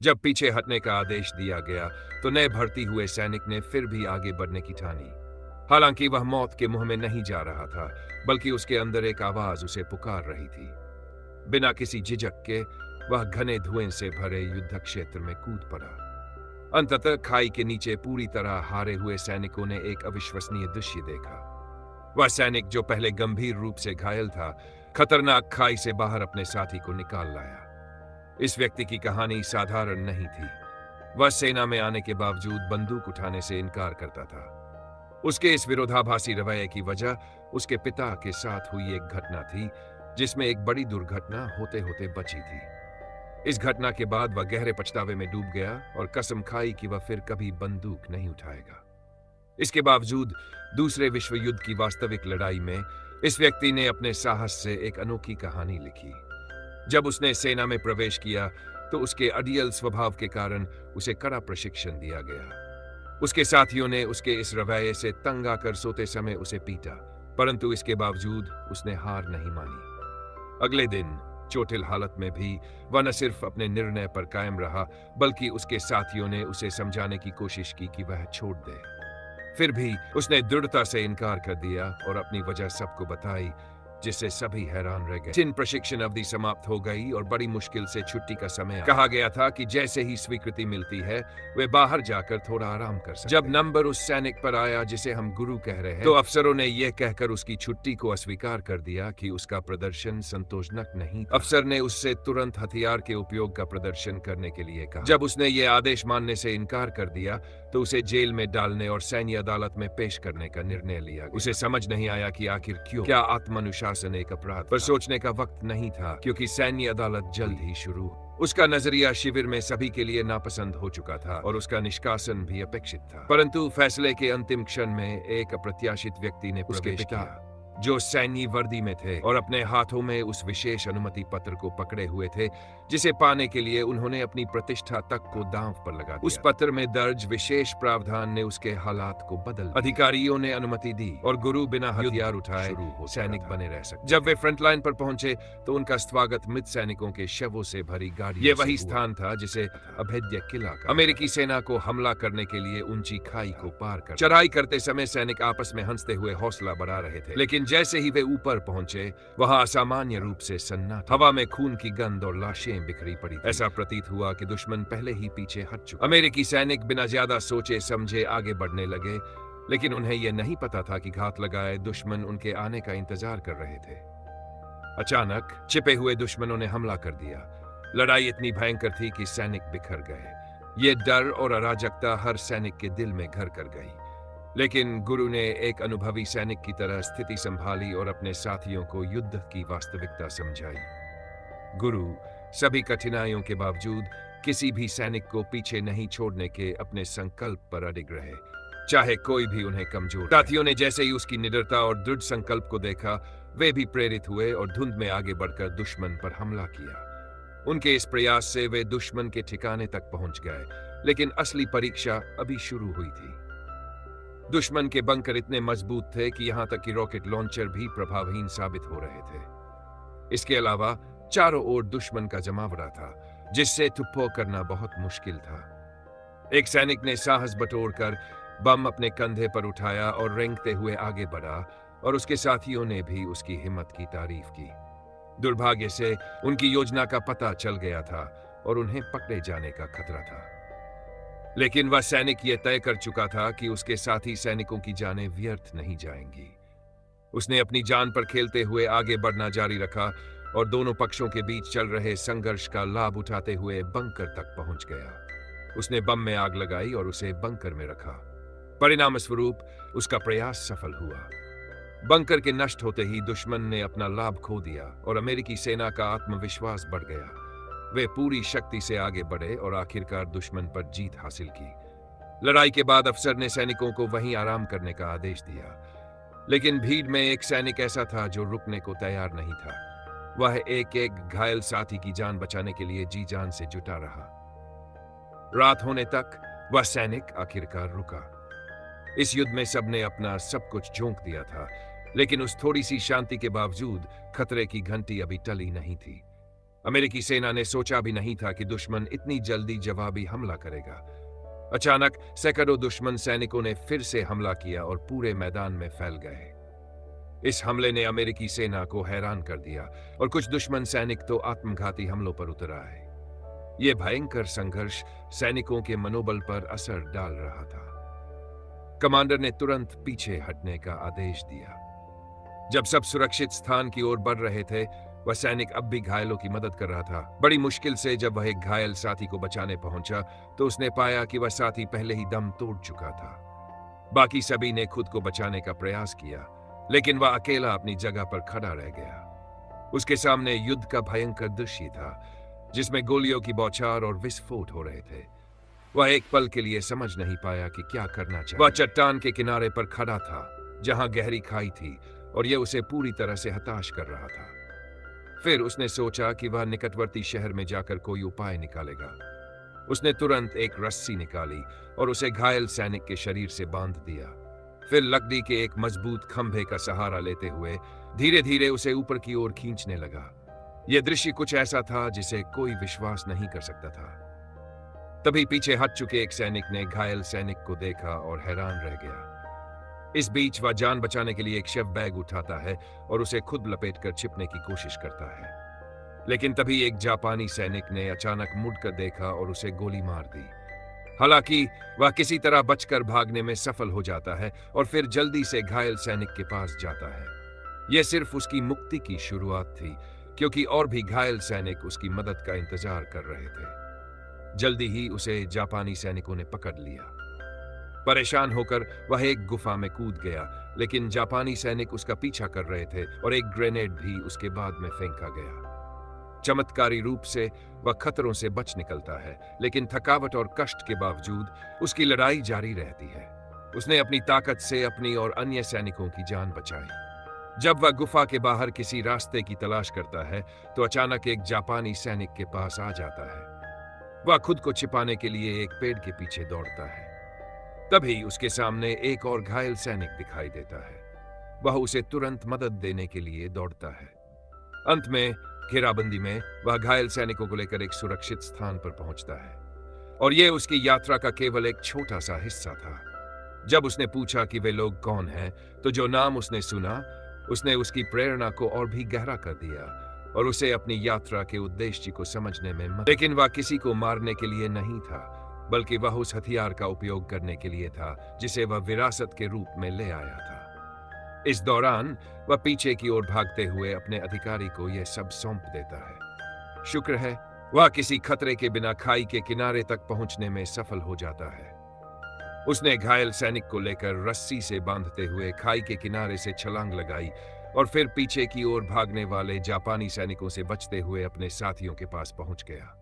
जब पीछे हटने का आदेश दिया गया तो नए भर्ती हुए सैनिक ने फिर भी आगे बढ़ने की ठानी। हालांकि वह मौत के मुंह में नहीं जा रहा था, बल्कि उसके अंदर एक आवाज उसे पुकार रही थी। बिना किसी झिझक के वह घने धुएं से भरे युद्ध क्षेत्र में कूद पड़ा। अंततः खाई के नीचे पूरी तरह हारे हुए सैनिकों ने एक अविश्वसनीय दृश्य देखा। वह सैनिक जो पहले गंभीर रूप से घायल था, खतरनाक खाई से बाहर अपने साथी को निकाल लाया। इस व्यक्ति की कहानी साधारण नहीं थी। वह सेना में आने के बावजूद बंदूक उठाने से इनकार करता था। उसके इस विरोधाभासी रवैये की वजह उसके पिता के साथ हुई एक घटना थी, जिसमें एक बड़ी दुर्घटना होते होते बची थी। इस घटना के बाद वह गहरे पछतावे में डूब गया और कसम खाई कि वह फिर कभी बंदूक नहीं उठाएगा। इसके बावजूद दूसरे विश्व युद्ध की वास्तविक लड़ाई में इस व्यक्ति ने अपने साहस से एक अनोखी कहानी लिखी। जब उसने सेना में प्रवेश किया तो उसके अडियल स्वभाव के कारण उसे कड़ा प्रशिक्षण दिया गया। उसके साथियों ने उसके इस रवैये से तंग आकर सोते समय उसे पीटा, परंतु इसके बावजूद उसने हार नहीं मानी। अगले दिन चोटिल हालत में भी वह न सिर्फ अपने निर्णय पर कायम रहा, बल्कि उसके साथियों ने उसे समझाने की कोशिश की कि वह छोड़ दे। फिर भी उसने दृढ़ता से इनकार कर दिया और अपनी वजह सबको बताई, जिससे सभी हैरान रह गए। जिन प्रशिक्षण अवधि समाप्त हो गई और बड़ी मुश्किल से छुट्टी का समय आया। कहा गया था कि जैसे ही स्वीकृति मिलती है वे बाहर जाकर थोड़ा आराम कर सकते। जब नंबर उस सैनिक पर आया जिसे हम गुरु कह रहे हैं, तो अफसरों ने यह कहकर उसकी छुट्टी को अस्वीकार कर दिया कि उसका प्रदर्शन संतोषजनक नहीं था। अफसर ने उससे तुरंत हथियार के उपयोग का प्रदर्शन करने के लिए कहा। जब उसने ये आदेश मानने से इनकार कर दिया तो उसे जेल में डालने और सैन्य अदालत में पेश करने का निर्णय लिया गया। उसे समझ नहीं आया कि आखिर क्यों। क्या आत्मानुशासन एक अपराध पर सोचने का वक्त नहीं था, क्योंकि सैन्य अदालत जल्द ही शुरू। उसका नजरिया शिविर में सभी के लिए नापसंद हो चुका था और उसका निष्कासन भी अपेक्षित था। परंतु फैसले के अंतिम क्षण में एक अप्रत्याशित व्यक्ति ने प्रवेश किया, जो सैन्य वर्दी में थे और अपने हाथों में उस विशेष अनुमति पत्र को पकड़े हुए थे, जिसे पाने के लिए उन्होंने अपनी प्रतिष्ठा तक को दांव पर लगा दिया। उस पत्र में दर्ज विशेष प्रावधान ने उसके हालात को बदल दिया। अधिकारियों ने अनुमति दी और गुरु बिना हथियार उठाए सैनिक बने रह सके। जब वे फ्रंट लाइन पर पहुंचे तो उनका स्वागत मृत सैनिकों के शवों से भरी गाड़ी। ये वही स्थान था जिसे अभेद्य किला का अमेरिकी सेना को हमला करने के लिए ऊंची खाई को पार कर। चढ़ाई करते समय सैनिक आपस में हंसते हुए हौसला बढ़ा रहे थे, लेकिन जैसे ही वे ऊपर पहुंचे वहां असामान्य रूप से सन्नाटा। हवा में खून की गंध और लाशें बिखरी पड़ी थी। ऐसा प्रतीत हुआ कि दुश्मन पहले ही पीछे हट चुका। अमेरिकी सैनिक बिना ज्यादा सोचे समझे आगे बढ़ने लगे, लेकिन उन्हें यह नहीं पता था कि घात लगाए दुश्मन उनके आने का इंतजार कर रहे थे। अचानक छिपे हुए दुश्मनों ने हमला कर दिया। लड़ाई इतनी भयंकर थी कि सैनिक बिखर गए। ये डर और अराजकता हर सैनिक के दिल में घर कर गई, लेकिन गुरु ने एक अनुभवी सैनिक की तरह स्थिति संभाली और अपने साथियों को युद्ध की वास्तविकता समझाई। गुरु सभी कठिनाइयों के बावजूद किसी भी सैनिक को पीछे नहीं छोड़ने के अपने संकल्प पर अडिग रहे, चाहे कोई भी उन्हें कमजोर। साथियों ने जैसे ही उसकी निडरता और दृढ़ संकल्प को देखा, वे भी प्रेरित हुए और धुंध में आगे बढ़कर दुश्मन पर हमला किया। उनके इस प्रयास से वे दुश्मन के ठिकाने तक पहुंच गए, लेकिन असली परीक्षा अभी शुरू हुई थी। दुश्मन के बंकर इतने मजबूत थे कि यहां तक कि रॉकेट लॉन्चर भी प्रभावहीन साबित हो रहे थे। इसके अलावा चारों ओर दुश्मन का जमावड़ा था, जिससे टुप्पो करना बहुत मुश्किल था। एक सैनिक ने साहस बटोरकर बम अपने कंधे पर उठाया और रेंगते हुए आगे बढ़ा, और उसके साथियों ने भी उसकी हिम्मत की तारीफ की। दुर्भाग्य से उनकी योजना का पता चल गया था और उन्हें पकड़े जाने का खतरा था। लेकिन वह सैनिक यह तय कर चुका था कि उसके साथी सैनिकों की जानें व्यर्थ नहीं जाएंगी। उसने अपनी जान पर खेलते हुए आगे बढ़ना जारी रखा और दोनों पक्षों के बीच चल रहे संघर्ष का लाभ उठाते हुए बंकर तक पहुंच गया। उसने बम में आग लगाई और उसे बंकर में रखा। परिणाम स्वरूप उसका प्रयास सफल हुआ। बंकर के नष्ट होते ही दुश्मन ने अपना लाभ खो दिया और अमेरिकी सेना का आत्मविश्वास बढ़ गया। वे पूरी शक्ति से आगे बढ़े और आखिरकार दुश्मन पर जीत हासिल की। लड़ाई के बाद अफसर ने सैनिकों को वहीं आराम करने का आदेश दिया, लेकिन भीड़ में एक सैनिक ऐसा था जो रुकने को तैयार नहीं था। वह एक एक घायल साथी की जान बचाने के लिए जी जान से जुटा रहा। रात होने तक वह सैनिक आखिरकार रुका। इस युद्ध में सबने अपना सब कुछ झोंक दिया था, लेकिन उस थोड़ी सी शांति के बावजूद खतरे की घंटी अभी टली नहीं थी। अमेरिकी सेना ने सोचा भी नहीं था कि दुश्मन इतनी जल्दी जवाबी हमला करेगा। अचानक सैकड़ों दुश्मन सैनिकों ने फिर से हमला किया और पूरे मैदान में फैल गए। इस हमले ने अमेरिकी सेना को हैरान कर दिया और कुछ दुश्मन सैनिक तो आत्मघाती हमलों पर उतर आए। यह भयंकर संघर्ष सैनिकों के मनोबल पर असर डाल रहा था। कमांडर ने तुरंत पीछे हटने का आदेश दिया। जब सब सुरक्षित स्थान की ओर बढ़ रहे थे, वह सैनिक अब भी घायलों की मदद कर रहा था। बड़ी मुश्किल से जब वह एक घायल साथी को बचाने पहुंचा तो उसने पाया कि वह साथी पहले ही दम तोड़ चुका था। बाकी सभी ने खुद को बचाने का प्रयास किया, लेकिन वह अकेला अपनी जगह पर खड़ा रह गया। उसके सामने युद्ध का भयंकर दृश्य था, जिसमें गोलियों की बौछार और विस्फोट हो रहे थे। वह एक पल के लिए समझ नहीं पाया कि क्या करना चाहिए। वह चट्टान के किनारे पर खड़ा था, जहां गहरी खाई थी, और यह उसे पूरी तरह से हताश कर रहा था। फिर उसने सोचा कि वह निकटवर्ती शहर में जाकर कोई उपाय निकालेगा। उसने तुरंत एक रस्सी निकाली और उसे घायल सैनिक के शरीर से बांध दिया। फिर लकड़ी के एक मजबूत खंभे का सहारा लेते हुए धीरे धीरे उसे ऊपर की ओर खींचने लगा। यह दृश्य कुछ ऐसा था जिसे कोई विश्वास नहीं कर सकता था। तभी पीछे हट चुके एक सैनिक ने घायल सैनिक को देखा और हैरान रह गया। इस बीच वह जान बचाने के लिए एक शव बैग उठाता है और उसे खुद लपेटकर छिपने की कोशिश करता है। लेकिन तभी एक जापानी सैनिक ने अचानक मुड़कर देखा और उसे गोली मार दी। हालांकि वह किसी तरह बचकर भागने में सफल हो जाता है और फिर जल्दी से घायल सैनिक के पास जाता है। यह सिर्फ उसकी मुक्ति की शुरुआत थी, क्योंकि और भी घायल सैनिक उसकी मदद का इंतजार कर रहे थे। जल्दी ही उसे जापानी सैनिकों ने पकड़ लिया। परेशान होकर वह एक गुफा में कूद गया, लेकिन जापानी सैनिक उसका पीछा कर रहे थे और एक ग्रेनेड भी उसके बाद में फेंका गया। चमत्कारी रूप से वह खतरों से बच निकलता है, लेकिन थकावट और कष्ट के बावजूद उसकी लड़ाई जारी रहती है। उसने अपनी ताकत से अपनी और अन्य सैनिकों की जान बचाई। जब वह गुफा के बाहर किसी रास्ते की तलाश करता है तो अचानक एक जापानी सैनिक के पास आ जाता है। वह खुद को छिपाने के लिए एक पेड़ के पीछे दौड़ता है। तभी उसके सामने एक और घायल सैनिक दिखाई देता है। वह उसे तुरंत मदद देने के लिए दौड़ता है। अंत में घेराबंदी में वह घायल सैनिकों को लेकर एक सुरक्षित स्थान पर पहुंचता है, और यह उसकी यात्रा का केवल एक छोटा सा हिस्सा था। जब उसने पूछा कि वे लोग कौन हैं, तो जो नाम उसने सुना उसने उसकी प्रेरणा को और भी गहरा कर दिया और उसे अपनी यात्रा के उद्देश्य को समझने में मदद। लेकिन वह किसी को मारने के लिए नहीं था, बल्कि वह उस हथियार का उपयोग करने के लिए था जिसे वह विरासत के रूप में ले आया था। इस दौरान वह पीछे की ओर भागते हुए अपने अधिकारी को यह सब सौंप देता है। शुक्र है वह किसी खतरे के बिना खाई के किनारे तक पहुंचने में सफल हो जाता है। उसने घायल सैनिक को लेकर रस्सी से बांधते हुए खाई के किनारे से छलांग लगाई और फिर पीछे की ओर भागने वाले जापानी सैनिकों से बचते हुए अपने साथियों के पास पहुंच गया।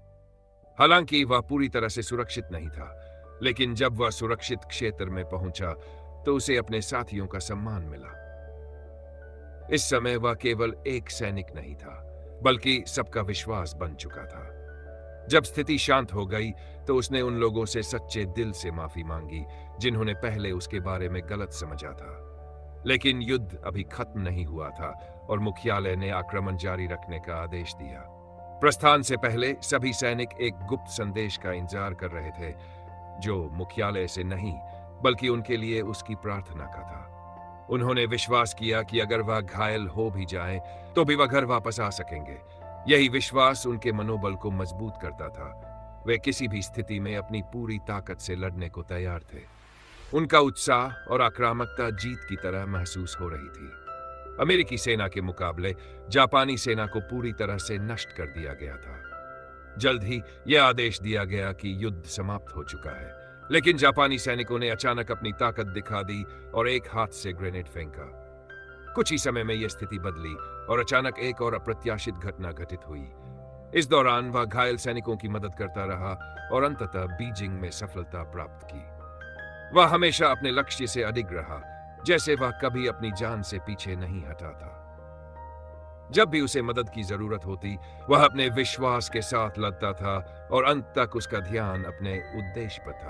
हालांकि वह पूरी तरह से सुरक्षित नहीं था, लेकिन जब वह सुरक्षित क्षेत्र में पहुंचा तो उसे अपने साथियों का सम्मान मिला। इस समय वह केवल एक सैनिक नहीं था, बल्कि सबका विश्वास बन चुका था। जब स्थिति शांत हो गई तो उसने उन लोगों से सच्चे दिल से माफी मांगी जिन्होंने पहले उसके बारे में गलत समझा था। लेकिन युद्ध अभी खत्म नहीं हुआ था और मुख्यालय ने आक्रमण जारी रखने का आदेश दिया। प्रस्थान से पहले सभी सैनिक एक गुप्त संदेश का इंतजार कर रहे थे, जो मुख्यालय से नहीं बल्कि उनके लिए उसकी प्रार्थना का था। उन्होंने विश्वास किया कि अगर वह घायल हो भी जाए तो भी वह घर वापस आ सकेंगे। यही विश्वास उनके मनोबल को मजबूत करता था। वे किसी भी स्थिति में अपनी पूरी ताकत से लड़ने को तैयार थे। उनका उत्साह और आक्रामकता जीत की तरह महसूस हो रही थी। अमेरिकी सेना के मुकाबले जापानी सेना को पूरी तरह से नष्ट कर दिया गया था। जल्द ही यह आदेश दिया गया कि युद्ध समाप्त हो चुका है, लेकिन जापानी सैनिकों ने अचानक अपनी ताकत दिखा दी और एक हाथ से ग्रेनेड फेंका। कुछ ही समय में यह स्थिति बदली और अचानक एक और अप्रत्याशित घटना घटित हुई। इस दौरान वह घायल सैनिकों की मदद करता रहा और अंततः बीजिंग में सफलता प्राप्त की। वह हमेशा अपने लक्ष्य से अडिग रहा, जैसे वह कभी अपनी जान से पीछे नहीं हटा था। जब भी उसे मदद की जरूरत होती, वह अपने विश्वास के साथ लड़ता था और अंत तक उसका ध्यान अपने उद्देश्य पर था।